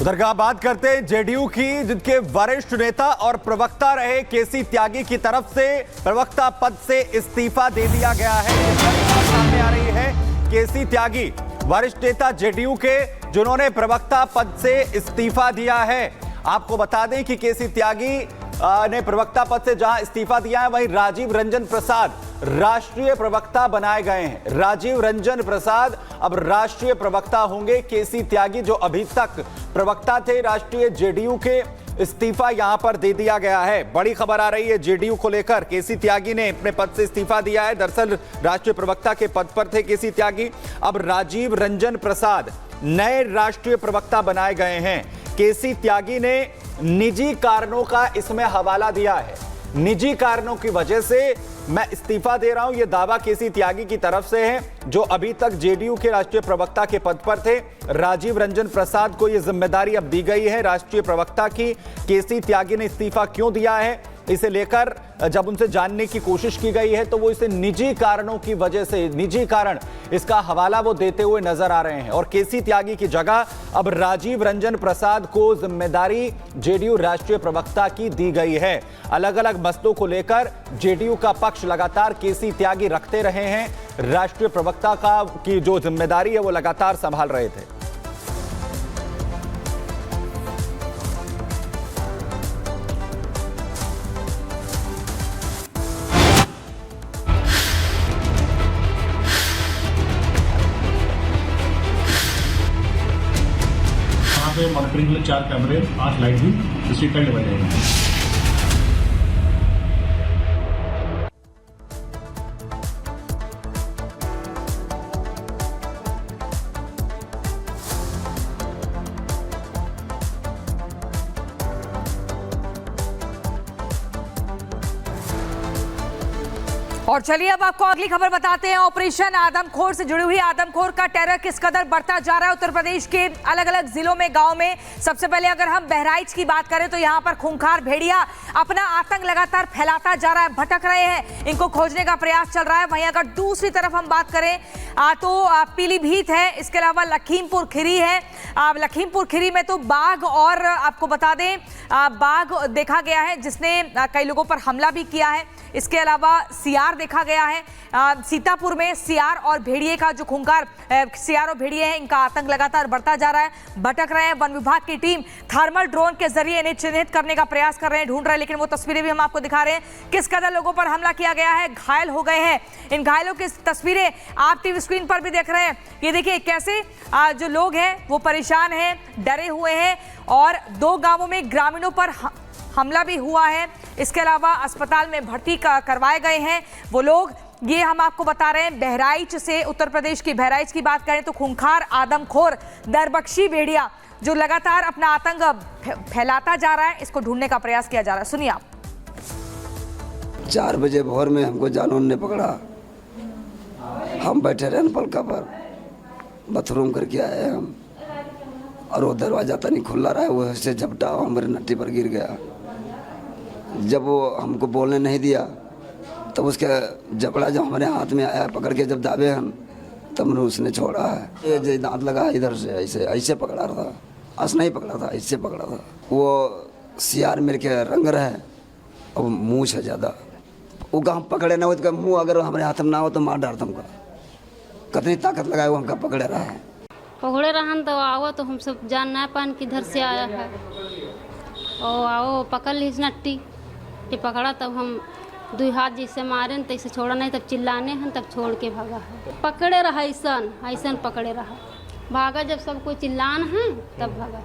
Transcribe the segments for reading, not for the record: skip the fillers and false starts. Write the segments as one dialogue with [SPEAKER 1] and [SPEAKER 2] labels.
[SPEAKER 1] उधर का बात करते हैं जेडीयू की, जिनके वरिष्ठ नेता और प्रवक्ता रहे केसी त्यागी की तरफ से प्रवक्ता पद से इस्तीफा दे दिया गया है। सामने आ रही है केसी त्यागी, वरिष्ठ नेता जेडीयू के, जिन्होंने प्रवक्ता पद से इस्तीफा दिया है। आपको बता दें कि केसी त्यागी ने प्रवक्ता पद से जहां इस्तीफा दिया है, वहीं राजीव रंजन प्रसाद राष्ट्रीय प्रवक्ता बनाए गए हैं। राजीव रंजन प्रसाद अब राष्ट्रीय प्रवक्ता होंगे। केसी त्यागी जो अभी तक प्रवक्ता थे राष्ट्रीय जेडीयू के, इस्तीफा यहां पर दे दिया गया है। बड़ी खबर आ रही है जेडीयू को लेकर। केसी त्यागी ने अपने पद से इस्तीफा दिया है। दरअसल राष्ट्रीय प्रवक्ता के पद पर थे केसी त्यागी, अब राजीव रंजन प्रसाद नए राष्ट्रीय प्रवक्ता बनाए गए हैं। केसी त्यागी ने निजी कारणों का इसमें हवाला दिया है। निजी कारणों की वजह से मैं इस्तीफा दे रहा हूं, यह दावा केसी त्यागी की तरफ से है, जो अभी तक जेडीयू के राष्ट्रीय प्रवक्ता के पद पर थे। राजीव रंजन प्रसाद को यह जिम्मेदारी अब दी गई है राष्ट्रीय प्रवक्ता की। केसी त्यागी ने इस्तीफा क्यों दिया है, इसे लेकर जब उनसे जानने की कोशिश की गई है तो वो इसे निजी कारणों की वजह से, निजी कारण, इसका हवाला वो देते हुए नजर आ रहे हैं। और केसी त्यागी की जगह अब राजीव रंजन प्रसाद को जिम्मेदारी जेडीयू राष्ट्रीय प्रवक्ता की दी गई है। अलग अलग मसलों को लेकर जेडीयू का पक्ष लगातार केसी त्यागी रखते रहे हैं। राष्ट्रीय प्रवक्ता की जो जिम्मेदारी है वो लगातार संभाल रहे थे।
[SPEAKER 2] मॉनिटरिंग के लिए 4 कैमरे, 8 लाइट भी इसी टाइम लगाए जाएंगे।
[SPEAKER 3] और चलिए अब आपको अगली खबर बताते हैं। ऑपरेशन आदमखोर से जुड़ी हुई आदमखोर का टेरर किस कदर बढ़ता जा रहा है उत्तर प्रदेश के अलग अलग जिलों में, गांव में। सबसे पहले अगर हम बहराइच की बात करें तो यहां पर खूंखार भेड़िया अपना आतंक लगातार फैलाता जा रहा है, भटक रहे हैं, इनको खोजने का प्रयास चल रहा है। वहीं अगर दूसरी तरफ हम बात करें तो पीलीभीत है, इसके अलावा लखीमपुर खीरी है। लखीमपुर खीरी में तो बाघ, और आपको बता दें बाघ देखा गया है जिसने कई लोगों पर हमला भी किया है। इसके अलावा सियार देखा गया है। सीतापुर में सियार और भेड़िए का जो खूंखार सियार और भेड़िए हैं, इनका आतंक लगातार बढ़ता जा रहा है, भटक रहे हैं। वन विभाग की टीम थर्मल ड्रोन के जरिए इन्हें चिन्हित करने का प्रयास कर रहे हैं, ढूंढ रहे हैं, लेकिन वो तस्वीरें भी हम आपको दिखा रहे हैं किस कदर लोगों पर हमला किया गया है, घायल हो गए हैं। इन घायलों की तस्वीरें आप टीवी स्क्रीन पर भी देख रहे हैं। ये देखिए कैसे जो लोग हैं वो परेशान हैं, डरे हुए हैं, और 2 गांवों में ग्रामीणों पर हमला भी हुआ है। इसके अलावा अस्पताल में भर्ती करवाए गए हैं वो लोग। ये हम आपको बता रहे हैं बहराइच से, उत्तर प्रदेश की बहराइच की बात करें तो खूंखार आदमखोर दरबख्शी भेड़िया जो लगातार अपना आतंक फैलाता जा रहा है, इसको ढूंढने का प्रयास किया जा रहा है। सुनिए आप।
[SPEAKER 4] 4 बजे भोर में हमको जानवर ने पकड़ा। हम बैठे रहे पलका पर, बाथरूम करके आए हम, और वो दरवाजा तो नहीं खुला रहा है, वो ऐसे झपटा हमारे नट्टी पर गिर गया। जब वो हमको बोलने नहीं दिया तब उसके जबड़ा जब हमारे हाथ में आया, पकड़ के जब दाबे हम, तब उसने छोड़ा है। ये जो दांत लगा इधर से ऐसे ऐसे पकड़ा था, अस नहीं पकड़ा था, ऐसे पकड़ा था। वो सियार मेरे के रंग रहे और मूछ है ज़्यादा। वो हम पकड़े ना हो तो मुँह अगर हमारे हाथ में ना हो तो मार डालता हमका। कितनी ताकत लगाए वो हमका पकड़े रहा है।
[SPEAKER 5] पकड़े रहन तो आओ तो हम सब जान ना पान किधर से आया है, और आओ पकड़ ली नट्टी कि पकड़ा, तब हम 2 हाथ जैसे मारे न तैसे छोड़ा नहीं, तब चिल्लाने हैं, तब छोड़ के भागा है। पकड़े रहा ऐसन ऐसन पकड़े रहा, भागा जब सब कोई चिल्लान है तब भागा।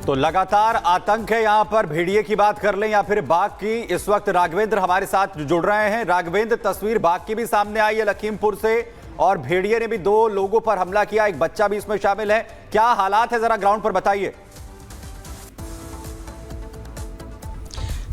[SPEAKER 1] तो लगातार आतंक है यहां पर। भेड़िए की बात कर लें या फिर बाघ की, इस वक्त राघवेंद्र हमारे साथ जुड़ रहे हैं। राघवेंद्र, तस्वीर बाघ की भी सामने आई है लखीमपुर से, और भेड़िए ने भी 2 लोगों पर हमला किया, एक बच्चा भी इसमें शामिल है। क्या हालात है, जरा ग्राउंड पर बताइए।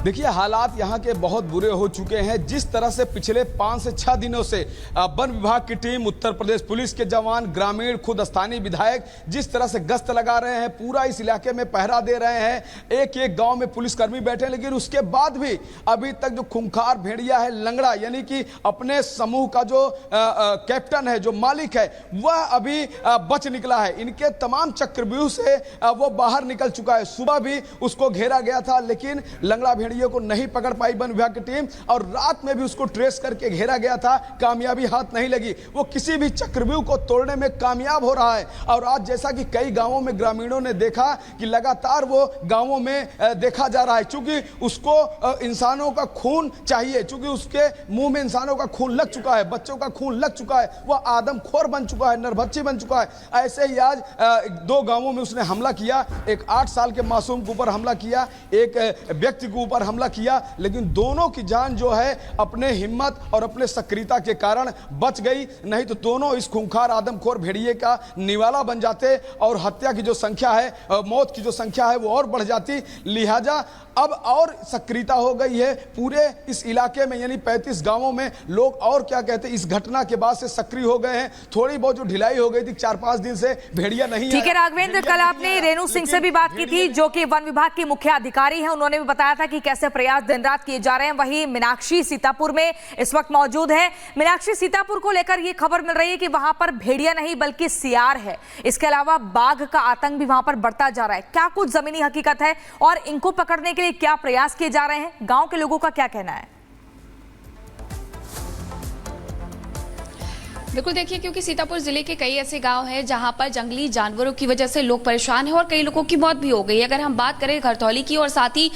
[SPEAKER 6] देखिए, हालात यहाँ के बहुत बुरे हो चुके हैं। जिस तरह से पिछले 5 से 6 दिनों से वन विभाग की टीम, उत्तर प्रदेश पुलिस के जवान, ग्रामीण, खुद स्थानीय विधायक जिस तरह से गश्त लगा रहे हैं, पूरा इस इलाके में पहरा दे रहे हैं। एक एक गांव में पुलिसकर्मी बैठे हैं, लेकिन उसके बाद भी अभी तक जो खूंखार भेड़िया है लंगड़ा, यानी कि अपने समूह का जो कैप्टन है, जो मालिक है, वह अभी बच निकला है। इनके तमाम चक्रव्यूह से वो बाहर निकल चुका है। सुबह भी उसको घेरा गया था, लेकिन लंगड़ा को नहीं पकड़ पाई वन विभाग की टीम, और रात में भी उसको ट्रेस करके घेरा गया था, कामयाबी हाथ नहीं लगी। वो किसी भी चक्रव्यूह को तोड़ने में कामयाब हो रहा है। और आज जैसा कि कई गांवों में ग्रामीणों ने देखा कि लगातार वो गांवों में देखा जा रहा है, क्योंकि उसको इंसानों का खून चाहिए, क्योंकि उसके मुंह में इंसानों का खून लग चुका है, बच्चों का खून लग चुका है, वह आदमखोर बन चुका है, नरभक्षी बन चुका है। ऐसे ही आज 2 गांवों में उसने हमला किया। एक 8 साल के मासूम के ऊपर हमला किया, एक व्यक्ति के ऊपर हमला किया, लेकिन दोनों की जान जो है अपने हिम्मत और अपने सक्रियता के कारण बच गई। नहीं तो दोनों इस खूंखार आदमखोर भेड़िए का निवाला बन जाते और हत्या की जो संख्या है, मौत की जो संख्या है, वो और बढ़ जाती। लिहाजा अब और सक्रियता हो गई है पूरे इस इलाके में, यानी 35 गांवों में लोग और क्या कहते हैं, इस घटना के बाद से सक्रिय हो गए हैं। थोड़ी बहुत जो ढिलाई हो गई थी 4-5 दिन से, भेड़िया नहीं।
[SPEAKER 3] ठीक है राघवेंद्र, कल आपने रेणु सिंह से भी बात की थी, जो कि वन विभाग के मुख्य अधिकारी हैं। उन्होंने भी बताया था कि कैसे प्रयास दिन रात किए जा रहे हैं। वहीं मीनाक्षी सीतापुर में इस वक्त मौजूद है। मीनाक्षी, सीतापुर को लेकर ये खबर मिल रही है कि वहां पर भेड़िया नहीं बल्कि सियार है। इसके अलावा बाघ का आतंक भी वहां पर बढ़ता जा रहा है। क्या कुछ जमीनी हकीकत है और इनको पकड़ने के लिए क्या प्रयास किए जा रहे हैं? गांव के लोगों का क्या कहना है?
[SPEAKER 7] बिल्कुल, देखिए, क्योंकि सीतापुर जिले के कई ऐसे गांव हैं जहां पर जंगली जानवरों की वजह से लोग परेशान हैं और कई लोगों की मौत भी हो गई। अगर हम बात करें घरतौली की और साथ ही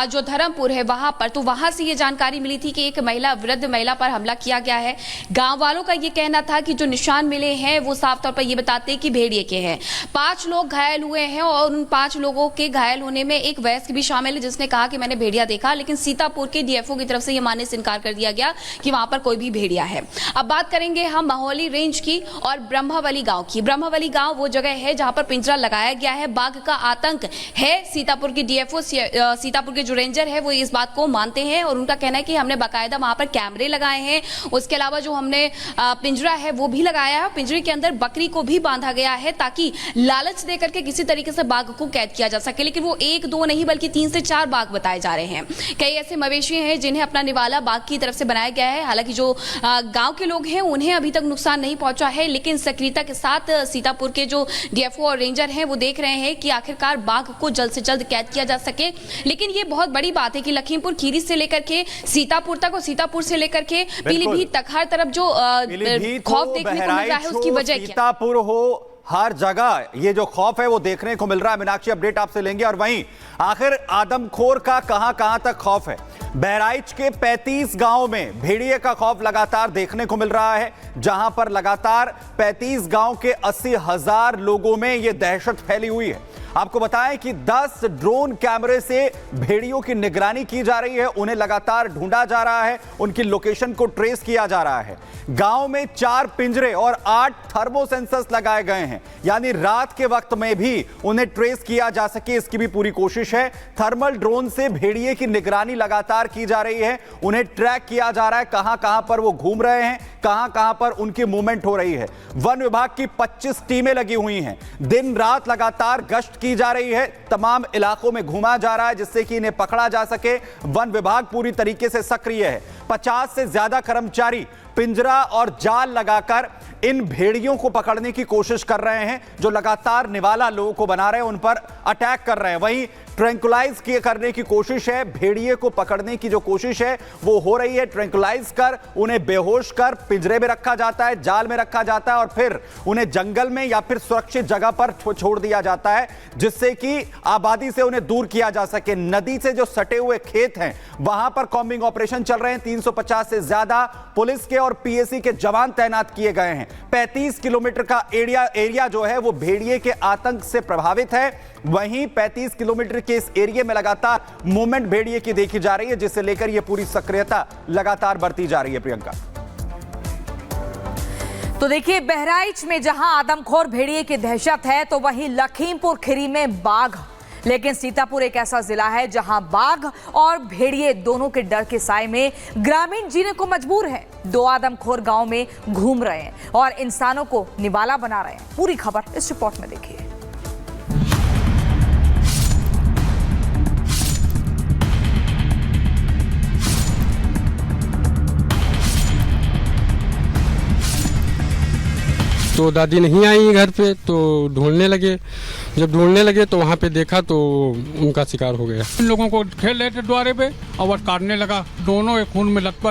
[SPEAKER 7] जो धर्मपुर है वहां पर, तो वहां से ये जानकारी मिली थी कि एक वृद्ध महिला पर हमला किया गया है। गांव वालों का ये कहना था कि जो निशान मिले हैं वो साफ तौर पर ये बताते हैं कि भेड़िए के हैं। 5 लोग घायल हुए हैं और उन 5 लोगों के घायल होने में एक वयस्क भी शामिल है, जिसने कहा कि मैंने भेड़िया देखा, लेकिन सीतापुर के डीएफओ की तरफ से ये मानने से इनकार कर दिया गया कि वहां पर कोई भी भेड़िया है। अब बात करेंगे हम माहौली रेंज की और ब्रह्मावली गांव की। ब्रह्मावली गांव वो जगह है जहां पर पिंजरा लगाया गया है। बाघ का आतंक है। सीतापुर की डीएफओ, सीतापुर के जो रेंजर है वो इस बात को मानते हैं और उनका कहना है कि हमने बाकायदा वहां पर कैमरे लगाए हैं। उसके अलावा जो हमने पिंजरा है वो भी लगाया है। पिंजरे के अंदर बकरी को भी बांधा गया है ताकि लालच देकर के किसी तरीके से बाघ को कैद किया जा सके। लेकिन वो 1-2 नहीं बल्कि 3 से 4 बाघ बताए जा रहे हैं। कई ऐसे मवेशी हैं जिन्हें अपना निवाला बाघ की तरफ से बनाया गया है। हालांकि जो गांव के लोग हैं उन्हें अभी तक नुकसान नहीं पहुंचा है, लेकिन सक्रियता के साथ सीतापुर के जो डीएफओ और रेंजर हैं वो देख रहे हैं कि आखिरकार बाघ को जल्द से जल्द कैद किया जा सके। लेकिन ये बहुत बड़ी बात है कि लखीमपुर खीरी से लेकर के सीतापुर तक और सीतापुर से लेकर के पीलीभीत तक हर तरफ जो खौफ देखने को मिल रहा है उसकी वजह क्या?
[SPEAKER 1] सीतापुर हो, हर जगह ये जो खौफ है वो देखने को मिल रहा है। मीनाक्षी, अपडेट आपसे लेंगे। और वहीं आखिर आदमखोर का कहां तक खौफ है? बहराइच के 35 गांव में भेड़िए का खौफ लगातार देखने को मिल रहा है, जहां पर लगातार 35 गांव के 80,000 लोगों में यह दहशत फैली हुई है। आपको बताएं कि 10 ड्रोन कैमरे से भेड़ियों की निगरानी की जा रही है, उन्हें लगातार ढूंढा जा रहा है, उनकी लोकेशन को ट्रेस किया जा रहा है। गांव में 4 पिंजरे और 8 थर्मो सेंसर्स लगाए गए हैं, यानी रात के वक्त में भी उन्हें ट्रेस किया जा सके, इसकी भी पूरी कोशिश है। थर्मल ड्रोन से भेड़िए की निगरानी लगातार की जा रही है, उन्हें ट्रैक किया जा रहा है, कहां पर वो घूम रहे हैं, कहां पर उनकी मूवमेंट हो रही है। वन विभाग की 25 टीमें लगी हुई हैं, दिन रात लगातार गश्त की जा रही है, तमाम इलाकों में घुमा जा रहा है जिससे कि इन्हें पकड़ा जा सके। वन विभाग पूरी तरीके से सक्रिय है। 50 से ज्यादा कर्मचारी पिंजरा और जाल लगाकर इन भेड़ियों को पकड़ने की कोशिश कर रहे हैं, जो लगातार निवाला लोगों को बना रहे हैं, उन पर अटैक कर रहे हैं। वहीं ट्रैंकुलाइज करने की कोशिश है, भेड़िए को पकड़ने की जो कोशिश है वो हो रही है। ट्रैंकुलाइज कर उन्हें बेहोश कर पिंजरे में रखा जाता है, जाल में रखा जाता है और फिर उन्हें जंगल में या फिर सुरक्षित जगह पर छोड़ दिया जाता है, जिससे कि आबादी से उन्हें दूर किया जा सके। नदी से जो सटे हुए खेत हैं वहां पर कॉम्बिंग ऑपरेशन चल रहे हैं। 350 से ज्यादा पुलिस के और पीएसी के जवान तैनात किए गए हैं। 35 किलोमीटर का एरिया जो है वो भेड़िए के आतंक से प्रभावित है। वहीं 35 किलोमीटर के इस एरिया में लगातार मूवमेंट भेड़िए की देखी जा रही है, जिससे लेकर यह पूरी सक्रियता लगातार बढ़ती जा रही है। प्रियंका,
[SPEAKER 3] तो देखिए, बहराइच में जहां आदमखोर भेड़िए की दहशत है, तो वहीं लखीमपुर खीरी में बाघ लेकिन सीतापुर एक ऐसा जिला है जहां बाघ और भेड़िए दोनों के डर के साए में ग्रामीण जीने को मजबूर हैं। 2 आदमखोर गांव में घूम रहे हैं और इंसानों को निवाला बना रहे हैं। पूरी खबर इस रिपोर्ट में देखिए।
[SPEAKER 8] तो दादी नहीं आई घर पे, तो ढूंढने लगे। जब ढूंढने लगे तो वहाँ पे देखा तो उनका शिकार हो गया।
[SPEAKER 9] इन लोगों को खेल रहे थे द्वारे पे और काटने लगा। दोनों एक खून में लथपथ